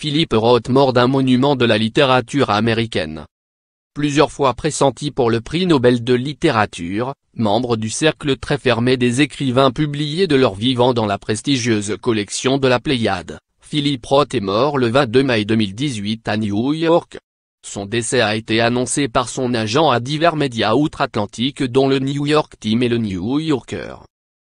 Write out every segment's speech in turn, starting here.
Philip Roth mort d'un monument de la littérature américaine. Plusieurs fois pressenti pour le prix Nobel de littérature, membre du cercle très fermé des écrivains publiés de leur vivant dans la prestigieuse collection de la Pléiade, Philip Roth est mort le 22 mai 2018 à New York. Son décès a été annoncé par son agent à divers médias outre-Atlantique dont le New York Times et le New Yorker.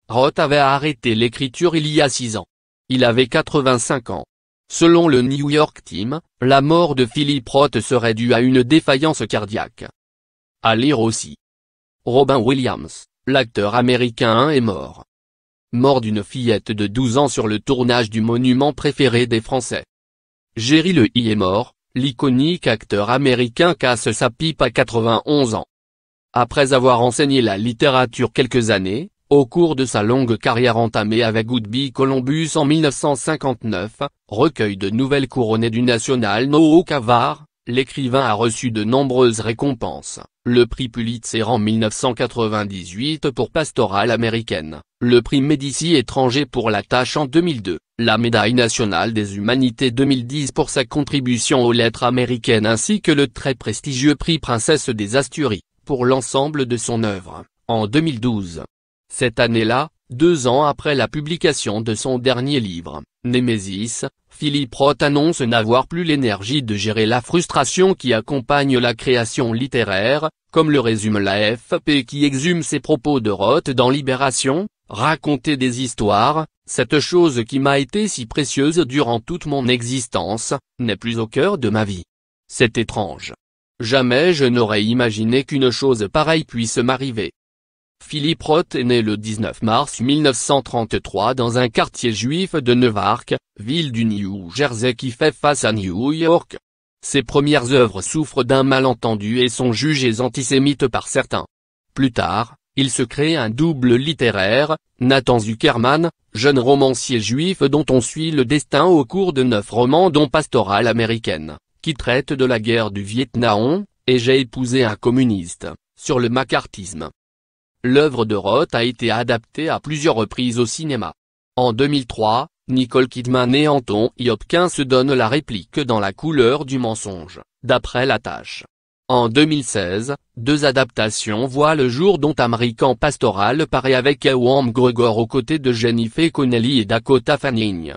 Roth avait arrêté l'écriture il y a 6 ans. Il avait 85 ans. Selon le New York Times, la mort de Philip Roth serait due à une défaillance cardiaque. À lire aussi. Robin Williams, l'acteur américain est mort. Mort d'une fillette de 12 ans sur le tournage du monument préféré des Français. Jerry Lewis est mort, l'iconique acteur américain casse sa pipe à 91 ans. Après avoir enseigné la littérature quelques années, au cours de sa longue carrière entamée avec Woodbey Columbus en 1959, recueil de nouvelles couronnées du National No Cavar, l'écrivain a reçu de nombreuses récompenses, le prix Pulitzer en 1998 pour Pastorale américaine, le prix Médicis étranger pour La Tâche en 2002, la médaille nationale des humanités 2010 pour sa contribution aux lettres américaines ainsi que le très prestigieux prix Princesse des Asturies, pour l'ensemble de son œuvre, en 2012. Cette année-là, 2 ans après la publication de son dernier livre, Némésis, Philip Roth annonce n'avoir plus l'énergie de gérer la frustration qui accompagne la création littéraire, comme le résume l'AFP qui exhume ses propos de Roth dans Libération, raconter des histoires, cette chose qui m'a été si précieuse durant toute mon existence, n'est plus au cœur de ma vie. C'est étrange. Jamais je n'aurais imaginé qu'une chose pareille puisse m'arriver. Philip Roth est né le 19 mars 1933 dans un quartier juif de Newark, ville du New Jersey qui fait face à New York. Ses premières œuvres souffrent d'un malentendu et sont jugées antisémites par certains. Plus tard, il se crée un double littéraire, Nathan Zuckerman, jeune romancier juif dont on suit le destin au cours de 9 romans dont Pastorale américaine, qui traite de la guerre du Vietnam, et J'ai épousé un communiste, sur le macartisme. L'œuvre de Roth a été adaptée à plusieurs reprises au cinéma. En 2003, Nicole Kidman et Anthony Hopkins se donnent la réplique dans La couleur du mensonge, d'après La Tâche. En 2016, 2 adaptations voient le jour dont American Pastoral paraît avec Ewan McGregor aux côtés de Jennifer Connelly et Dakota Fanning.